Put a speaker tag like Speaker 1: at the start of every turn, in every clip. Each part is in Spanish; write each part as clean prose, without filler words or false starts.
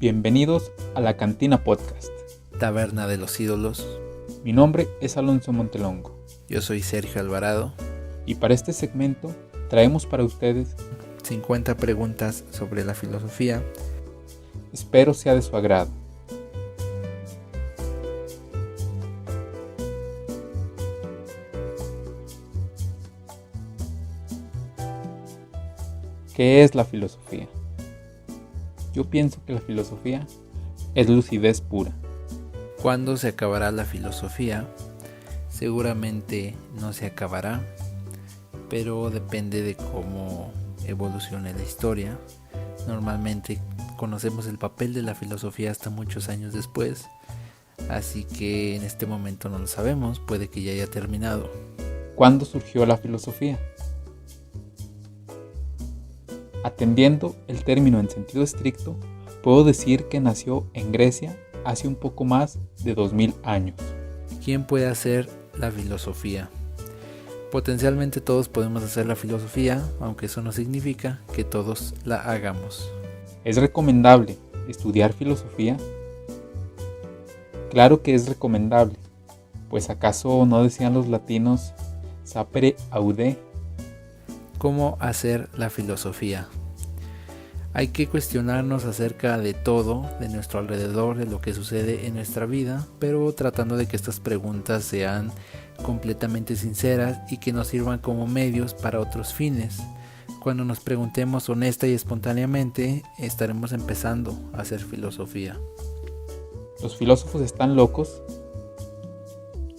Speaker 1: Bienvenidos a la Cantina Podcast.
Speaker 2: Taberna de los Ídolos.
Speaker 1: Mi nombre es Alonso Montelongo.
Speaker 2: Yo soy Sergio Alvarado.
Speaker 1: Y para este segmento traemos para ustedes
Speaker 2: 50 preguntas sobre la filosofía.
Speaker 1: Espero sea de su agrado. ¿Qué es la filosofía? Yo pienso que la filosofía es lucidez pura.
Speaker 2: ¿Cuándo se acabará la filosofía? Seguramente no se acabará, pero depende de cómo evolucione la historia. Normalmente conocemos el papel de la filosofía hasta muchos años después, así que en este momento no lo sabemos, puede que ya haya terminado.
Speaker 1: ¿Cuándo surgió la filosofía? Atendiendo el término en sentido estricto, puedo decir que nació en Grecia hace un poco más de 2000 años.
Speaker 2: ¿Quién puede hacer la filosofía? Potencialmente todos podemos hacer la filosofía, aunque eso no significa que todos la hagamos.
Speaker 1: ¿Es recomendable estudiar filosofía? Claro que es recomendable, pues ¿acaso no decían los latinos sapere aude?
Speaker 2: ¿Cómo hacer la filosofía? Hay que cuestionarnos acerca de todo, de nuestro alrededor, de lo que sucede en nuestra vida, pero tratando de que estas preguntas sean completamente sinceras y que nos sirvan como medios para otros fines. Cuando nos preguntemos honesta y espontáneamente, estaremos empezando a hacer filosofía.
Speaker 1: ¿Los filósofos están locos?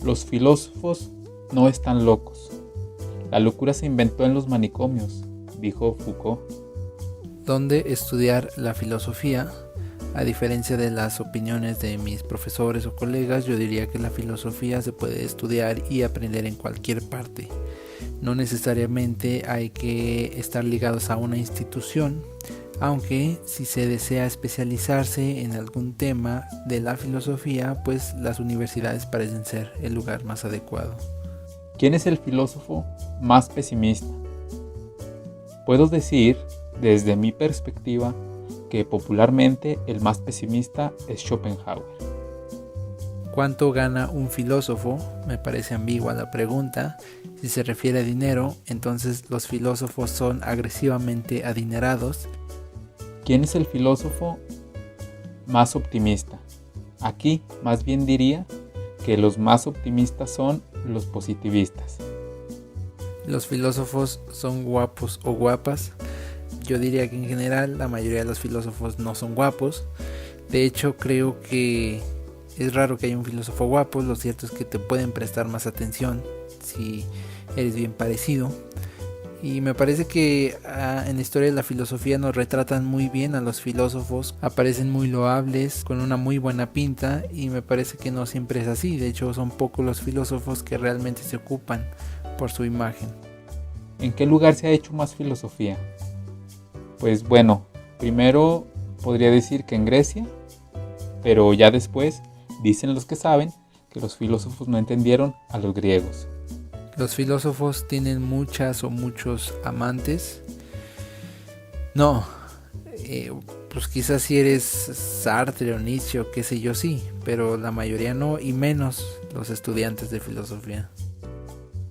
Speaker 1: Los filósofos no están locos. La locura se inventó en los manicomios, dijo Foucault.
Speaker 2: ¿Dónde estudiar la filosofía? A diferencia de las opiniones de mis profesores o colegas, yo diría que la filosofía se puede estudiar y aprender en cualquier parte. No necesariamente hay que estar ligados a una institución, aunque si se desea especializarse en algún tema de la filosofía, pues las universidades parecen ser el lugar más adecuado.
Speaker 1: ¿Quién es el filósofo más pesimista? Puedo decir, desde mi perspectiva, que popularmente el más pesimista es Schopenhauer.
Speaker 2: ¿Cuánto gana un filósofo? Me parece ambigua la pregunta. Si se refiere a dinero, entonces los filósofos son agresivamente adinerados.
Speaker 1: ¿Quién es el filósofo más optimista? Aquí, más bien diría que los más optimistas son los positivistas.
Speaker 2: ¿Los filósofos son guapos o guapas? Yo diría que en general la mayoría de los filósofos no son guapos. De hecho, creo que es raro que haya un filósofo guapo. Lo cierto es que te pueden prestar más atención si eres bien parecido. Y me parece que en la historia de la filosofía nos retratan muy bien a los filósofos. Aparecen muy loables, con una muy buena pinta, y me parece que no siempre es así. De hecho, son pocos los filósofos que realmente se ocupan por su imagen.
Speaker 1: ¿En qué lugar se ha hecho más filosofía? Pues bueno, primero podría decir que en Grecia, pero ya después dicen los que saben que los filósofos no entendieron a los griegos.
Speaker 2: ¿Los filósofos tienen muchas o muchos amantes? No, pues quizás si eres Sartre o Nietzsche o qué sé yo sí, pero la mayoría no, y menos los estudiantes de filosofía.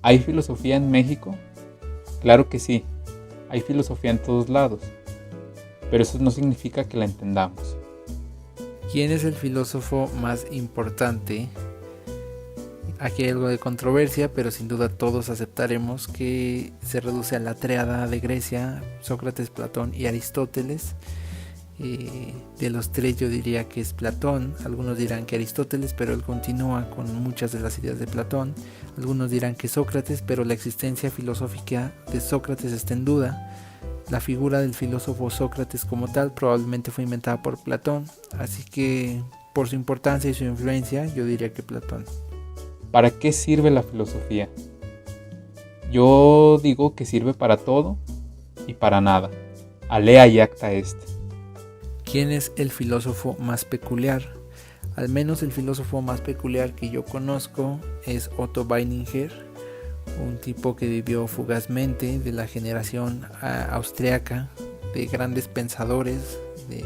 Speaker 1: ¿Hay filosofía en México? Claro que sí, hay filosofía en todos lados, pero eso no significa que la entendamos.
Speaker 2: ¿Quién es el filósofo más importante? Aquí hay algo de controversia, pero sin duda todos aceptaremos que se reduce a la tríada de Grecia: Sócrates, Platón y Aristóteles. De los tres yo diría que es Platón. Algunos dirán que Aristóteles, pero él continúa con muchas de las ideas de Platón. Algunos dirán que Sócrates, pero la existencia filosófica de Sócrates está en duda. La figura del filósofo Sócrates como tal probablemente fue inventada por Platón, así que por su importancia y su influencia yo diría que Platón.
Speaker 1: ¿Para qué sirve la filosofía? Yo digo que sirve para todo y para nada. Alea y acta est.
Speaker 2: ¿Quién es el filósofo más peculiar? Al menos el filósofo más peculiar que yo conozco es Otto Weininger, un tipo que vivió fugazmente de la generación austriaca de grandes pensadores, de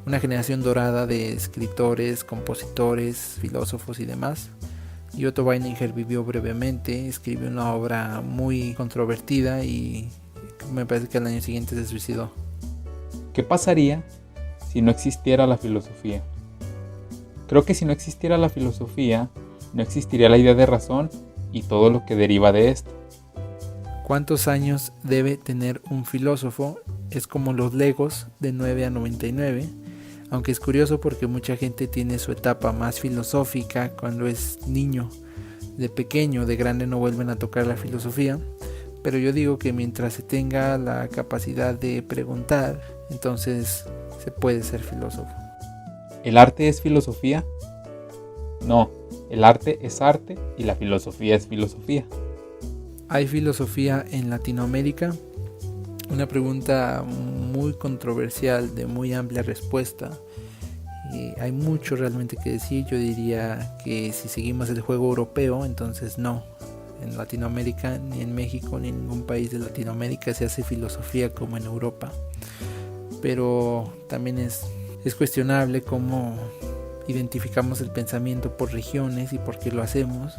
Speaker 2: una generación dorada de escritores, compositores, filósofos y demás. Y Otto Weininger vivió brevemente, escribió una obra muy controvertida y me parece que al año siguiente se suicidó.
Speaker 1: ¿Qué pasaría si no existiera la filosofía? Creo que si no existiera la filosofía, no existiría la idea de razón y todo lo que deriva de esto.
Speaker 2: ¿Cuántos años debe tener un filósofo? Es como los Legos de 9 a 99, aunque es curioso porque mucha gente tiene su etapa más filosófica cuando es niño. De pequeño, de grande no vuelven a tocar la filosofía, pero yo digo que mientras se tenga la capacidad de preguntar, entonces se puede ser filósofo.
Speaker 1: ¿El arte es filosofía? No, el arte es arte y la filosofía es filosofía.
Speaker 2: ¿Hay filosofía en Latinoamérica? Una pregunta muy controversial, de muy amplia respuesta. Hay mucho realmente que decir. Yo diría que si seguimos el juego europeo, entonces no. En Latinoamérica, ni en México, ni en ningún país de Latinoamérica se hace filosofía como en Europa. Pero también es cuestionable cómo identificamos el pensamiento por regiones y por qué lo hacemos.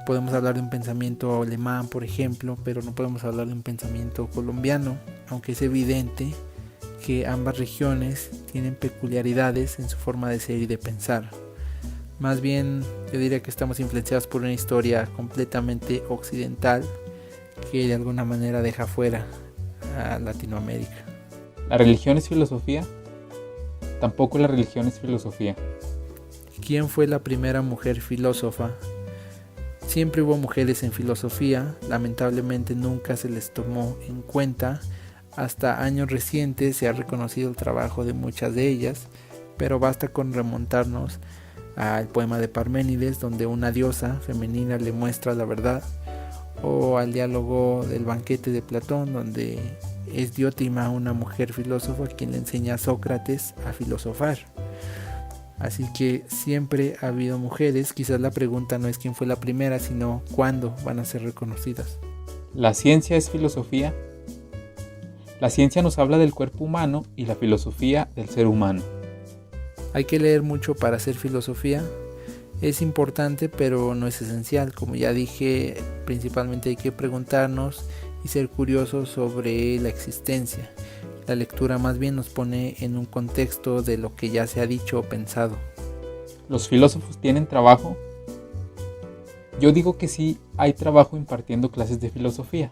Speaker 2: Podemos hablar de un pensamiento alemán, por ejemplo, pero no podemos hablar de un pensamiento colombiano, aunque es evidente que ambas regiones tienen peculiaridades en su forma de ser y de pensar. Más bien, yo diría que estamos influenciados por una historia completamente occidental que de alguna manera deja fuera a Latinoamérica.
Speaker 1: ¿La religión es filosofía? Tampoco la religión es filosofía.
Speaker 2: ¿Quién fue la primera mujer filósofa? Siempre hubo mujeres en filosofía, lamentablemente nunca se les tomó en cuenta. Hasta años recientes se ha reconocido el trabajo de muchas de ellas, pero basta con remontarnos al poema de Parménides, donde una diosa femenina le muestra la verdad, o al diálogo del banquete de Platón, donde es Diótima, una mujer filósofa, quien le enseña a Sócrates a filosofar. Así que siempre ha habido mujeres. Quizás la pregunta no es quién fue la primera, sino cuándo van a ser reconocidas.
Speaker 1: ¿La ciencia es filosofía? La ciencia nos habla del cuerpo humano y la filosofía del ser humano.
Speaker 2: Hay que leer mucho para hacer filosofía. Es importante, pero no es esencial. Como ya dije, principalmente hay que preguntarnos y ser curiosos sobre la existencia. La lectura más bien nos pone en un contexto de lo que ya se ha dicho o pensado.
Speaker 1: ¿Los filósofos tienen trabajo? Yo digo que sí hay trabajo impartiendo clases de filosofía,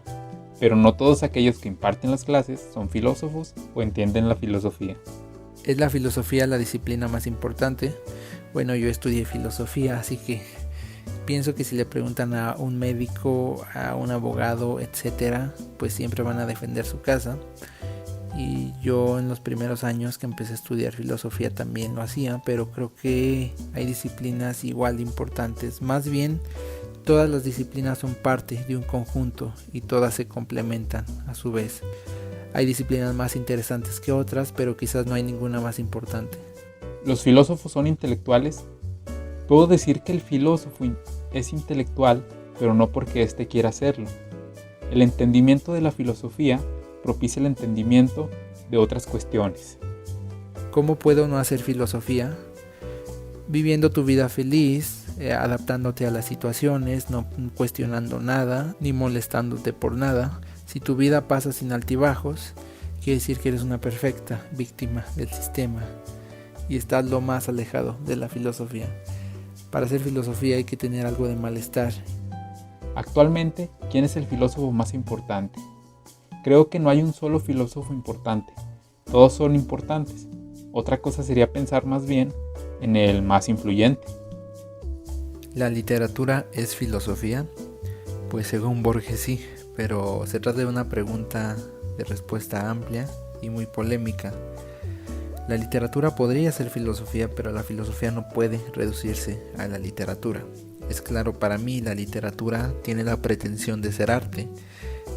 Speaker 1: pero no todos aquellos que imparten las clases son filósofos o entienden la filosofía.
Speaker 2: ¿Es la filosofía la disciplina más importante? Bueno, yo estudié filosofía, así que pienso que si le preguntan a un médico, a un abogado, etcétera, pues siempre van a defender su casa. Y yo en los primeros años que empecé a estudiar filosofía también lo hacía, pero creo que hay disciplinas igual de importantes. Más bien, todas las disciplinas son parte de un conjunto y todas se complementan a su vez. Hay disciplinas más interesantes que otras, pero quizás no hay ninguna más importante.
Speaker 1: ¿Los filósofos son intelectuales? Puedo decir que el filósofo es intelectual, pero no porque éste quiera serlo. El entendimiento de la filosofía propicia el entendimiento de otras cuestiones.
Speaker 2: ¿Cómo puedo no hacer filosofía? Viviendo tu vida feliz, adaptándote a las situaciones, no cuestionando nada, ni molestándote por nada. Si tu vida pasa sin altibajos, quiere decir que eres una perfecta víctima del sistema y estás lo más alejado de la filosofía. Para hacer filosofía hay que tener algo de malestar.
Speaker 1: Actualmente, ¿quién es el filósofo más importante? Creo que no hay un solo filósofo importante, todos son importantes. Otra cosa sería pensar más bien en el más influyente.
Speaker 2: ¿La literatura es filosofía? Pues según Borges sí, pero se trata de una pregunta de respuesta amplia y muy polémica. La literatura podría ser filosofía, pero la filosofía no puede reducirse a la literatura. Es claro, para mí la literatura tiene la pretensión de ser arte,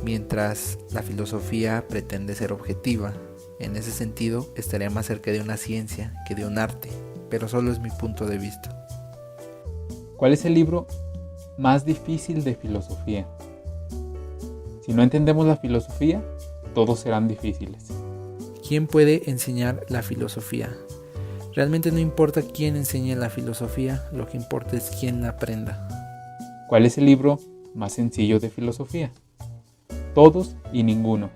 Speaker 2: mientras la filosofía pretende ser objetiva. En ese sentido, estaría más cerca de una ciencia que de un arte, pero solo es mi punto de vista.
Speaker 1: ¿Cuál es el libro más difícil de filosofía? Si no entendemos la filosofía, todos serán difíciles.
Speaker 2: ¿Quién puede enseñar la filosofía? Realmente no importa quién enseñe la filosofía, lo que importa es quién la aprenda.
Speaker 1: ¿Cuál es el libro más sencillo de filosofía? Todos y ninguno.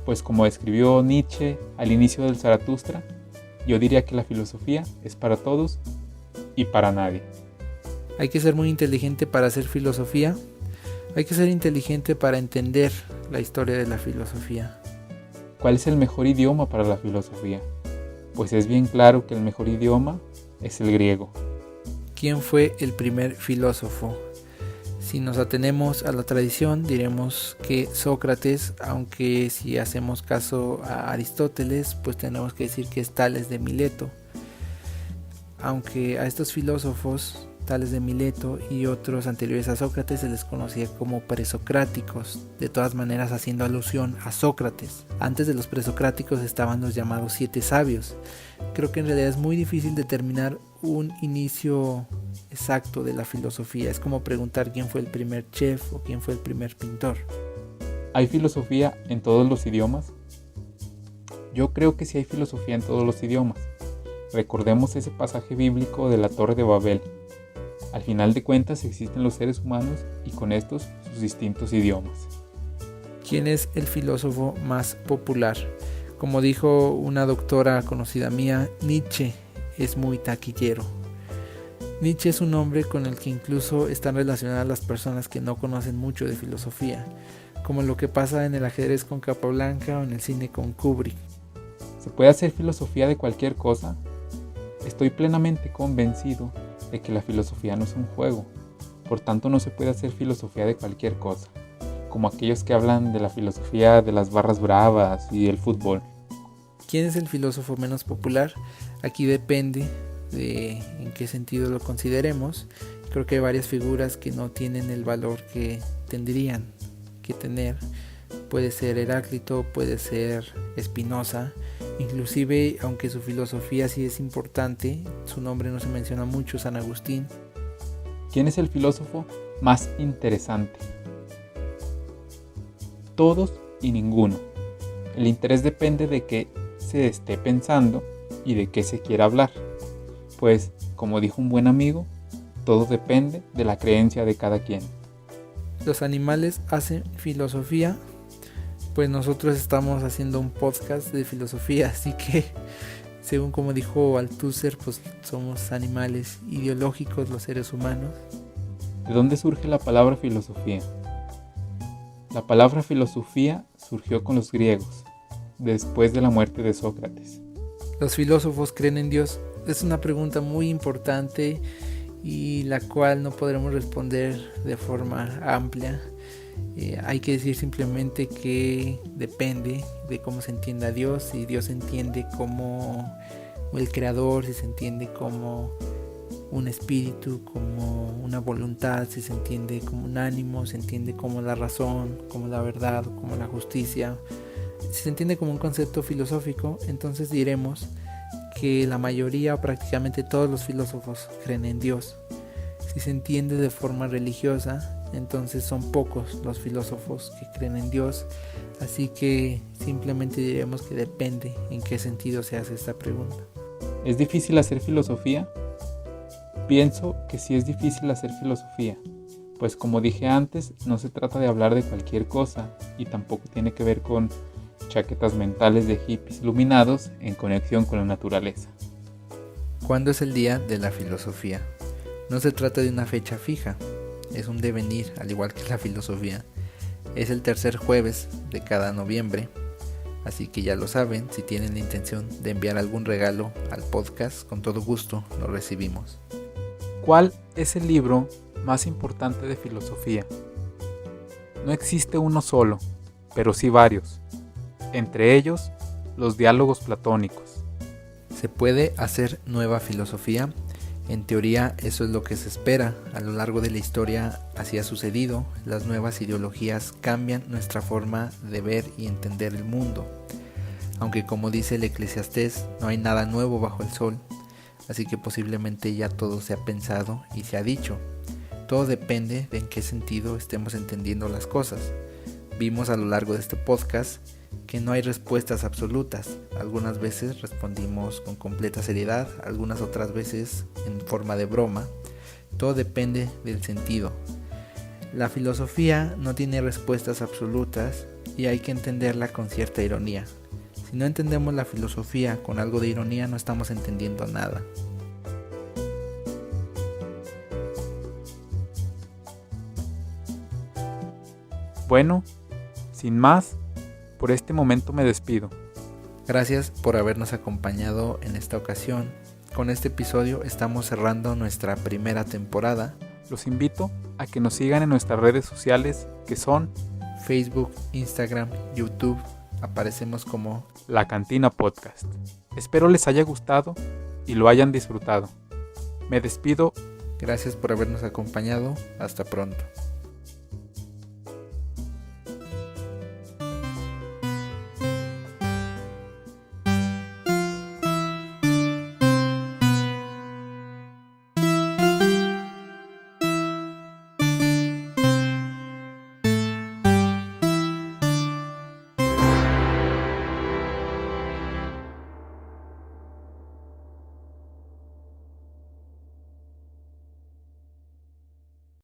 Speaker 1: Pues como escribió Nietzsche al inicio del Zaratustra, yo diría que la filosofía es para todos y para nadie.
Speaker 2: Hay que ser muy inteligente para hacer filosofía. Hay que ser inteligente para entender la historia de la filosofía.
Speaker 1: ¿Cuál es el mejor idioma para la filosofía? Pues es bien claro que el mejor idioma es el griego.
Speaker 2: ¿Quién fue el primer filósofo? Si nos atenemos a la tradición, diremos que Sócrates, aunque si hacemos caso a Aristóteles, pues tenemos que decir que es Tales de Mileto. Aunque a estos filósofos, Tales de Mileto y otros anteriores a Sócrates, se les conocía como presocráticos, de todas maneras haciendo alusión a Sócrates. Antes de los presocráticos estaban los llamados 7 sabios. Creo que en realidad es muy difícil determinar un inicio exacto de la filosofía. Es como preguntar quién fue el primer chef o quién fue el primer pintor.
Speaker 1: ¿Hay filosofía en todos los idiomas? Yo creo que sí hay filosofía en todos los idiomas. Recordemos ese pasaje bíblico de la Torre de Babel. Al final de cuentas existen los seres humanos y con estos sus distintos idiomas.
Speaker 2: ¿Quién es el filósofo más popular? Como dijo una doctora conocida mía, Nietzsche es muy taquillero. Nietzsche es un nombre con el que incluso están relacionadas las personas que no conocen mucho de filosofía, como lo que pasa en el ajedrez con Capablanca o en el cine con Kubrick.
Speaker 1: ¿Se puede hacer filosofía de cualquier cosa? Estoy plenamente convencido de que la filosofía no es un juego, por tanto no se puede hacer filosofía de cualquier cosa, como aquellos que hablan de la filosofía de las barras bravas y del fútbol.
Speaker 2: ¿Quién es el filósofo menos popular? Aquí depende de en qué sentido lo consideremos. Creo que hay varias figuras que no tienen el valor que tendrían que tener. Puede ser Heráclito, puede ser Spinoza. Inclusive, aunque su filosofía sí es importante, su nombre no se menciona mucho, San Agustín.
Speaker 1: ¿Quién es el filósofo más interesante? Todos y ninguno. El interés depende de qué se esté pensando y de qué se quiera hablar. Pues, como dijo un buen amigo, todo depende de la creencia de cada quien.
Speaker 2: Los animales hacen filosofía. Pues nosotros estamos haciendo un podcast de filosofía, así que según como dijo Althusser, pues somos animales ideológicos los seres humanos.
Speaker 1: ¿De dónde surge la palabra filosofía? La palabra filosofía surgió con los griegos, después de la muerte de Sócrates.
Speaker 2: ¿Los filósofos creen en Dios? Es una pregunta muy importante y la cual no podremos responder de forma amplia. Hay que decir simplemente que depende de cómo se entienda a Dios. Si Dios se entiende como el creador, si se entiende como un espíritu, como una voluntad, si se entiende como un ánimo, se entiende como la razón, como la verdad, como la justicia, si se entiende como un concepto filosófico, entonces diremos que la mayoría o prácticamente todos los filósofos creen en Dios. Si se entiende de forma religiosa, entonces son pocos los filósofos que creen en Dios, así que simplemente diremos que depende en qué sentido se hace esta pregunta.
Speaker 1: ¿Es difícil hacer filosofía? Pienso que sí es difícil hacer filosofía, pues como dije antes, no se trata de hablar de cualquier cosa y tampoco tiene que ver con chaquetas mentales de hippies iluminados en conexión con la naturaleza.
Speaker 2: ¿Cuándo es el día de la filosofía? No se trata de una fecha fija, es un devenir, al igual que la filosofía. Es el tercer jueves de cada noviembre, así que ya lo saben, si tienen la intención de enviar algún regalo al podcast, con todo gusto lo recibimos.
Speaker 1: ¿Cuál es el libro más importante de filosofía? No existe uno solo, pero sí varios, entre ellos los diálogos platónicos.
Speaker 2: ¿Se puede hacer nueva filosofía? En teoría eso es lo que se espera. A lo largo de la historia así ha sucedido. Las nuevas ideologías cambian nuestra forma de ver y entender el mundo. Aunque como dice el Eclesiastés, no hay nada nuevo bajo el sol. Así que posiblemente ya todo se ha pensado y se ha dicho. Todo depende de en qué sentido estemos entendiendo las cosas. Vimos a lo largo de este podcast que no hay respuestas absolutas. Algunas veces respondimos con completa seriedad, algunas otras veces en forma de broma. Todo depende del sentido. La filosofía no tiene respuestas absolutas y hay que entenderla con cierta ironía. Si no entendemos la filosofía con algo de ironía, no estamos entendiendo nada.
Speaker 1: Bueno, sin más, por este momento me despido.
Speaker 2: Gracias por habernos acompañado en esta ocasión. Con este episodio estamos cerrando nuestra primera temporada.
Speaker 1: Los invito a que nos sigan en nuestras redes sociales, que son
Speaker 2: Facebook, Instagram, YouTube. Aparecemos como
Speaker 1: La Cantina Podcast. Espero les haya gustado y lo hayan disfrutado. Me despido.
Speaker 2: Gracias por habernos acompañado. Hasta pronto.